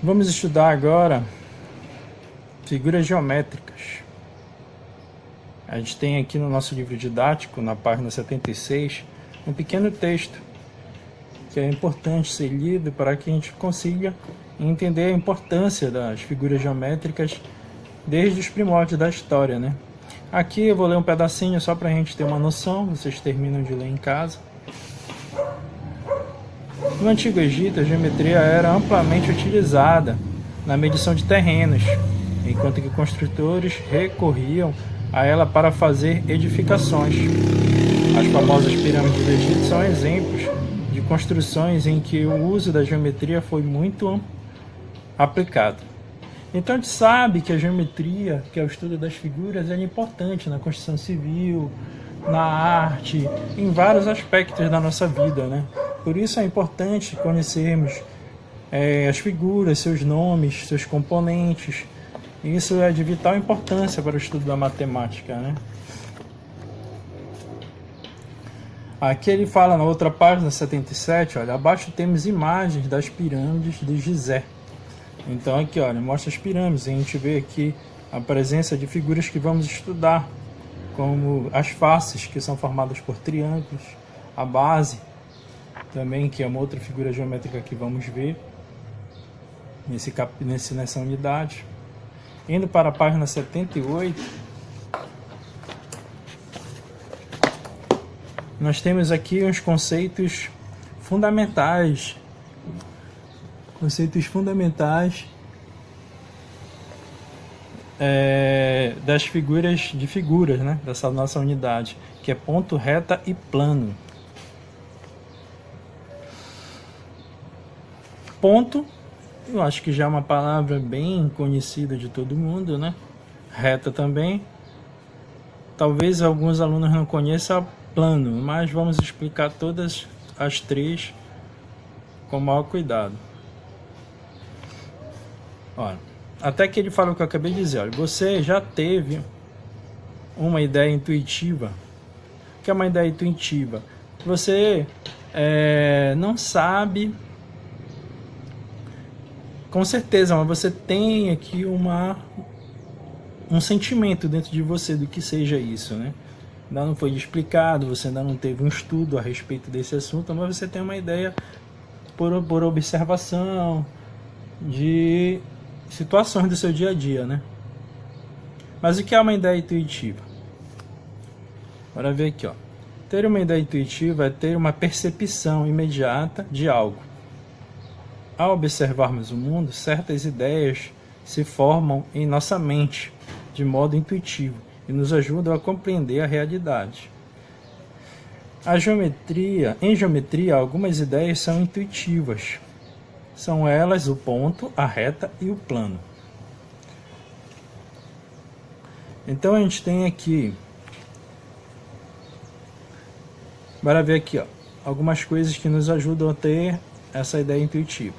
Vamos estudar agora figuras geométricas. A gente tem aqui no nosso livro didático, na página 76, um pequeno texto que é importante ser lido para que a gente consiga entender a importância das figuras geométricas desde os primórdios da história, né? Aqui eu vou ler um pedacinho só para a gente ter uma noção, vocês terminam de ler em casa. No Antigo Egito, a geometria era amplamente utilizada na medição de terrenos, enquanto que construtores recorriam a ela para fazer edificações. As famosas pirâmides do Egito são exemplos de construções em que o uso da geometria foi muito aplicado. Então a gente sabe que a geometria, que é o estudo das figuras, é importante na construção civil, na arte, em vários aspectos da nossa vida, né? Por isso é importante conhecermos as figuras, seus nomes, seus componentes. Isso é de vital importância para o estudo da matemática, né? Aqui ele fala na outra página 77, olha, abaixo temos imagens das pirâmides de Gizé. Então aqui, olha, mostra as pirâmides, e a gente vê aqui a presença de figuras que vamos estudar, como as faces, que são formadas por triângulos, a base, também, que é uma outra figura geométrica que vamos ver nessa unidade. Indo para a página 78, nós temos aqui uns conceitos fundamentais das figuras, né, dessa nossa unidade, que é ponto, reta e plano. Ponto, eu acho que já é uma palavra bem conhecida de todo mundo, né? Reta também. Talvez alguns alunos não conheçam plano, mas vamos explicar todas as três com maior cuidado. Olha, até que ele fala o que eu acabei de dizer. Olha, você já teve uma ideia intuitiva. O que é uma ideia intuitiva? Você não sabe com certeza, mas você tem aqui um sentimento dentro de você do que seja isso, né? Ainda não foi explicado, você ainda não teve um estudo a respeito desse assunto, mas você tem uma ideia por observação de situações do seu dia a dia, né? Mas o que é uma ideia intuitiva? Bora ver aqui, ó. Ter uma ideia intuitiva é ter uma percepção imediata de algo. Ao observarmos o mundo, certas ideias se formam em nossa mente de modo intuitivo e nos ajudam a compreender a realidade. Em geometria, algumas ideias são intuitivas. São elas o ponto, a reta e o plano. Então a gente tem aqui, bora ver aqui, ó, algumas coisas que nos ajudam a ter essa ideia intuitiva.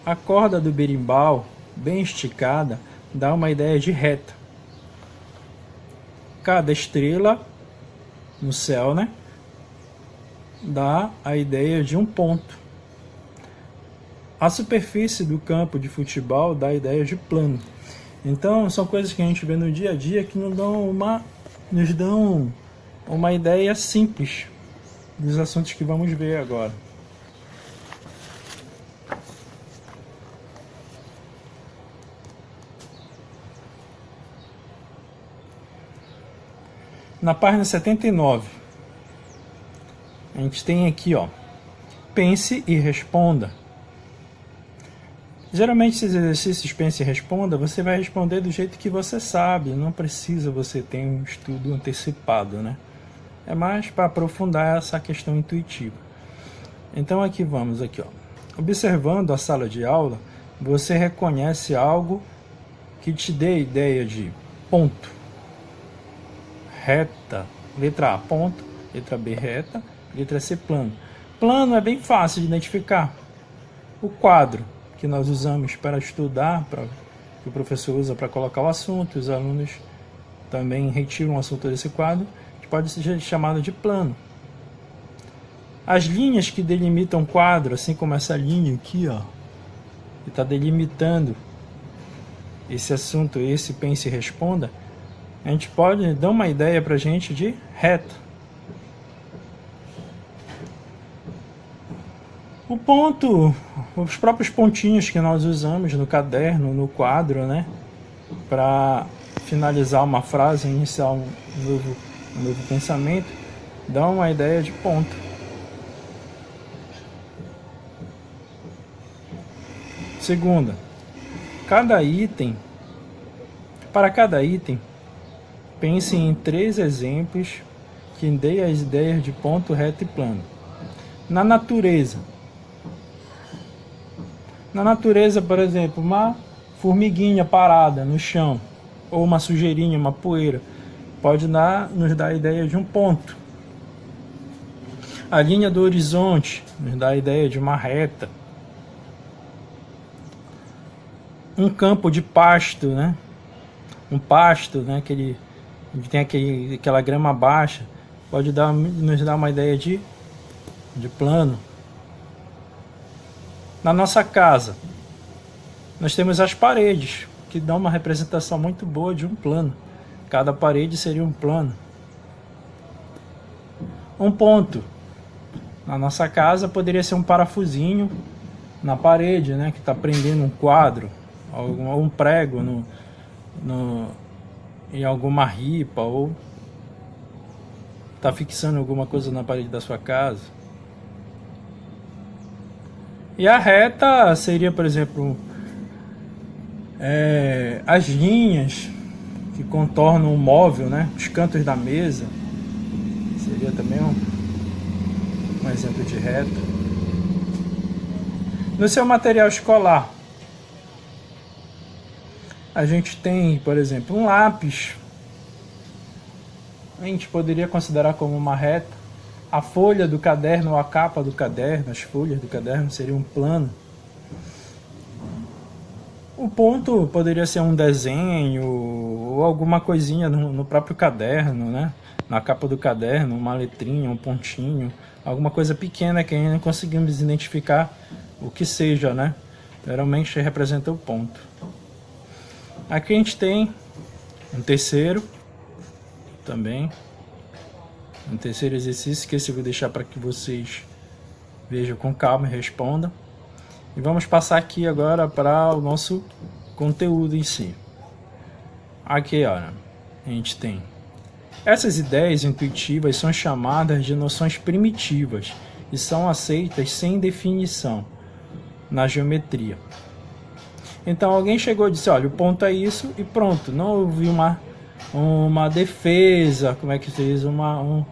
A corda do berimbau, bem esticada, dá uma ideia de reta. Cada estrela no céu, né, dá a ideia de um ponto. A superfície do campo de futebol dá a ideia de plano. Então, são coisas que a gente vê no dia a dia que nos dão uma ideia simples dos assuntos que vamos ver agora. Na página 79, a gente tem aqui, ó, pense e responda. Geralmente, esses exercícios pense e responda, você vai responder do jeito que você sabe, não precisa você ter um estudo antecipado, né? É mais para aprofundar essa questão intuitiva. Então aqui vamos, aqui, ó. Observando a sala de aula, você reconhece algo que te dê a ideia de ponto, reta, letra A, ponto, letra B, reta, letra C, plano. Plano é bem fácil de identificar. O quadro que nós usamos para estudar, que o professor usa para colocar o assunto, os alunos também retiram o assunto desse quadro, pode ser chamado de plano. As linhas que delimitam o quadro, assim como essa linha aqui, ó, e está delimitando esse assunto, esse pense e responda, a gente pode dar uma ideia para a gente de reta. O ponto, os próprios pontinhos que nós usamos no caderno, no quadro, né, para finalizar uma frase, iniciar um novo pensamento, dá uma ideia de ponto. Segunda, para cada item, pense em 3 exemplos que deem as ideias de ponto, reta e plano. Na natureza, por exemplo, uma formiguinha parada no chão, ou uma sujeirinha, uma poeira, pode nos dar a ideia de um ponto. A linha do horizonte nos dá a ideia de uma reta. Um campo de pasto, né? Um pasto, né? Que tem aquela grama baixa, pode nos dar uma ideia de plano. Na nossa casa, nós temos as paredes, que dão uma representação muito boa de um plano. Cada parede seria um plano. Um ponto. Na nossa casa poderia ser um parafusinho na parede, né, que está prendendo um quadro, ou um prego em alguma ripa, ou está fixando alguma coisa na parede da sua casa. E a reta seria, por exemplo, as linhas que contornam o móvel, né? Os cantos da mesa. Seria também um exemplo de reta. No seu material escolar, a gente tem, por exemplo, um lápis. A gente poderia considerar como uma reta. A folha do caderno ou a capa do caderno, as folhas do caderno seriam um plano. O ponto poderia ser um desenho ou alguma coisinha no próprio caderno, né? Na capa do caderno, uma letrinha, um pontinho, alguma coisa pequena que ainda não conseguimos identificar o que seja, né? Geralmente representa o ponto. Aqui a gente tem um terceiro também. Um terceiro exercício que esse eu vou deixar para que vocês vejam com calma e respondam. E vamos passar aqui agora para o nosso conteúdo em si. Aqui, olha, a gente tem essas ideias intuitivas são chamadas de noções primitivas e são aceitas sem definição na geometria. Então alguém chegou e disse, olha, o ponto é isso e pronto. Não houve uma defesa, como é que se diz, um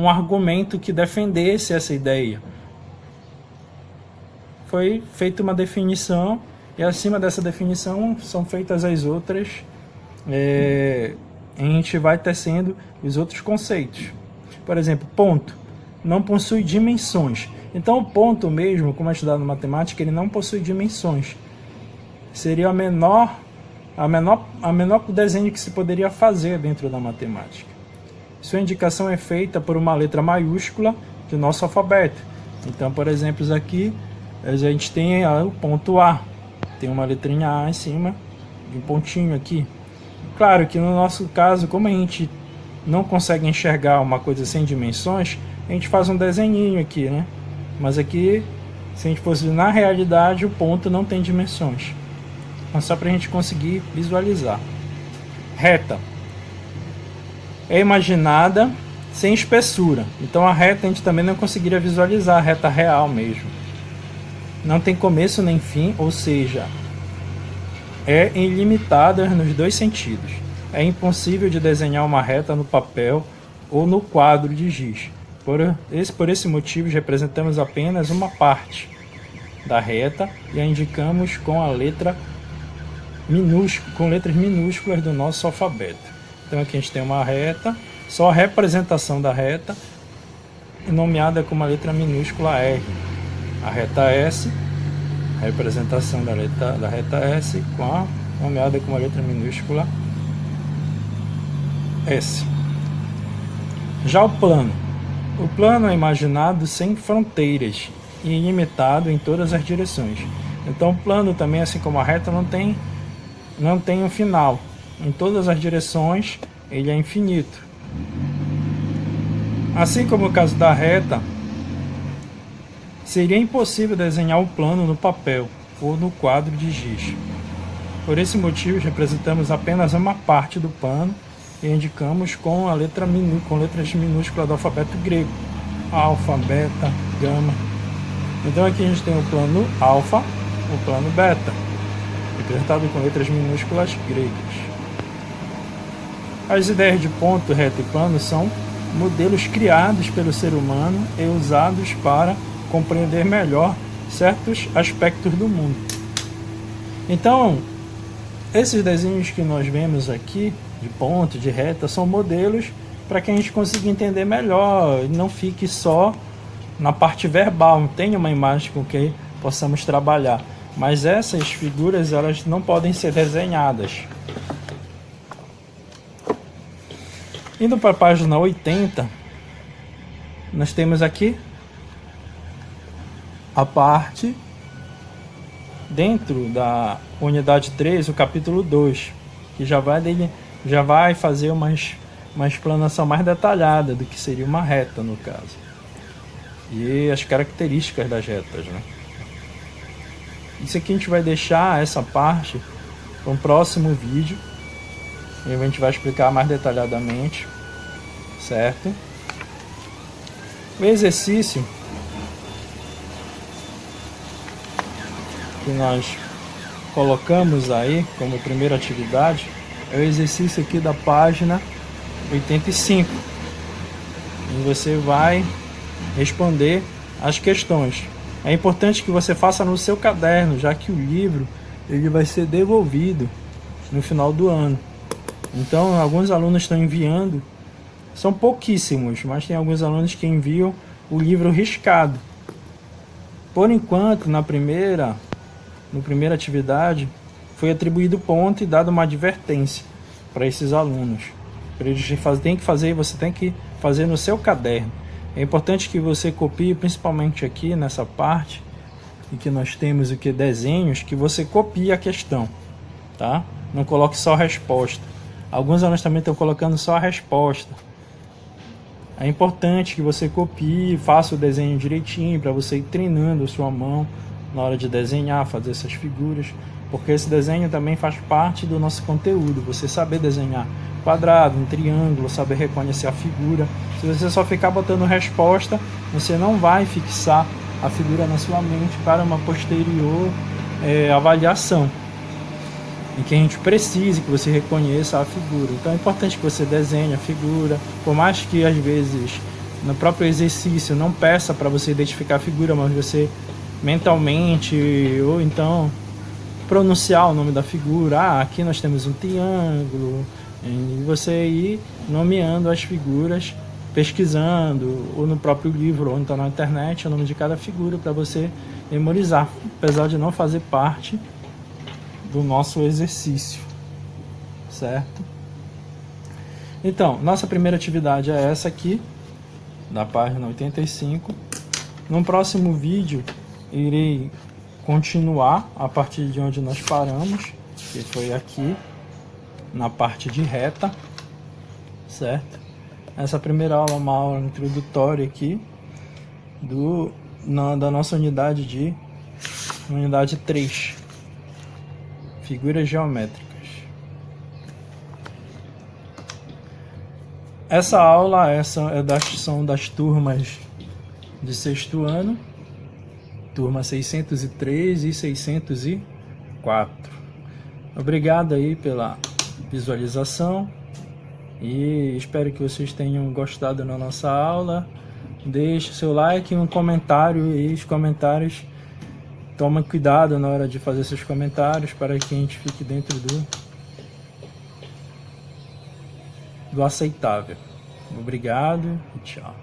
argumento que defendesse essa ideia. Foi feita uma definição e acima dessa definição são feitas as outras. A gente vai tecendo os outros conceitos. Por exemplo, ponto não possui dimensões. Então o ponto mesmo, como é estudado na matemática, ele não possui dimensões. Seria a menor desenho que se poderia fazer dentro da matemática. Sua indicação é feita por uma letra maiúscula do nosso alfabeto. Então, por exemplo, aqui a gente tem o ponto A. Tem uma letrinha A em cima e um pontinho aqui. Claro que no nosso caso, como a gente não consegue enxergar uma coisa sem dimensões, a gente faz um desenhinho aqui, né? Mas aqui, se a gente fosse na realidade, o ponto não tem dimensões. Mas só para a gente conseguir visualizar. Reta é imaginada sem espessura. Então a reta a gente também não conseguiria visualizar, a reta real mesmo. Não tem começo nem fim, ou seja, é ilimitada nos dois sentidos. É impossível de desenhar uma reta no papel ou no quadro de giz. Por esse motivo, representamos apenas uma parte da reta e a indicamos com a letra com letras minúsculas do nosso alfabeto. Então aqui a gente tem uma reta, só a representação da reta, nomeada com uma letra minúscula R. A reta S, a representação da reta S, nomeada com uma letra minúscula S. Já o plano. O plano é imaginado sem fronteiras e ilimitado em todas as direções. Então o plano também, assim como a reta, não tem um final. Em todas as direções ele é infinito. Assim como o caso da reta, seria impossível desenhar o plano no papel ou no quadro de giz. Por esse motivo, representamos apenas uma parte do plano e indicamos com letras minúsculas do alfabeto grego: alfa, beta, gama. Então aqui a gente tem o plano alfa, o plano beta, representado com letras minúsculas gregas. As ideias de ponto, reta e plano são modelos criados pelo ser humano e usados para compreender melhor certos aspectos do mundo. Então, esses desenhos que nós vemos aqui, de ponto, de reta, são modelos para que a gente consiga entender melhor e não fique só na parte verbal, tenha uma imagem com que possamos trabalhar. Mas essas figuras, elas não podem ser desenhadas. Indo para a página 80, nós temos aqui a parte dentro da unidade 3, o capítulo 2, que já vai fazer uma explanação mais detalhada do que seria uma reta, no caso, e as características das retas, né? Isso aqui a gente vai deixar essa parte para um próximo vídeo, e a gente vai explicar mais detalhadamente, certo? O exercício que nós colocamos aí como primeira atividade é o exercício aqui da página 85, e você vai responder as questões. É importante que você faça no seu caderno, já que o livro ele vai ser devolvido no final do ano. Então alguns alunos estão enviando, são pouquíssimos, mas tem alguns alunos que enviam o livro riscado. Por enquanto, na primeira atividade, foi atribuído ponto e dado uma advertência para esses alunos. Você tem que fazer no seu caderno. É importante que você copie, principalmente aqui nessa parte, em que nós temos o que desenhos, que você copie a questão, tá? Não coloque só a resposta. Alguns alunos também estão colocando só a resposta. É importante que você copie, faça o desenho direitinho, para você ir treinando a sua mão na hora de desenhar, fazer essas figuras, porque esse desenho também faz parte do nosso conteúdo. Você saber desenhar quadrado, um triângulo, saber reconhecer a figura. Se você só ficar botando resposta, você não vai fixar a figura na sua mente para uma posterior avaliação, em que a gente precise que você reconheça a figura. Então é importante que você desenhe a figura, por mais que às vezes no próprio exercício não peça para você identificar a figura, mas você mentalmente ou então pronunciar o nome da figura. Aqui nós temos um triângulo, e você ir nomeando as figuras, pesquisando ou no próprio livro ou então na internet o nome de cada figura para você memorizar, apesar de não fazer parte do nosso exercício, certo? Então, nossa primeira atividade é essa aqui, da página 85. No próximo vídeo, irei continuar a partir de onde nós paramos, que foi aqui, na parte de reta, certo? Essa primeira aula é uma aula introdutória aqui, da nossa unidade 3. Figuras geométricas. Essa aula são das turmas de 6º ano, turma 603 e 604. Obrigado aí pela visualização e espero que vocês tenham gostado da nossa aula. Deixe seu like e um comentário, e os comentários, tome cuidado na hora de fazer seus comentários para que a gente fique dentro do aceitável. Obrigado e tchau.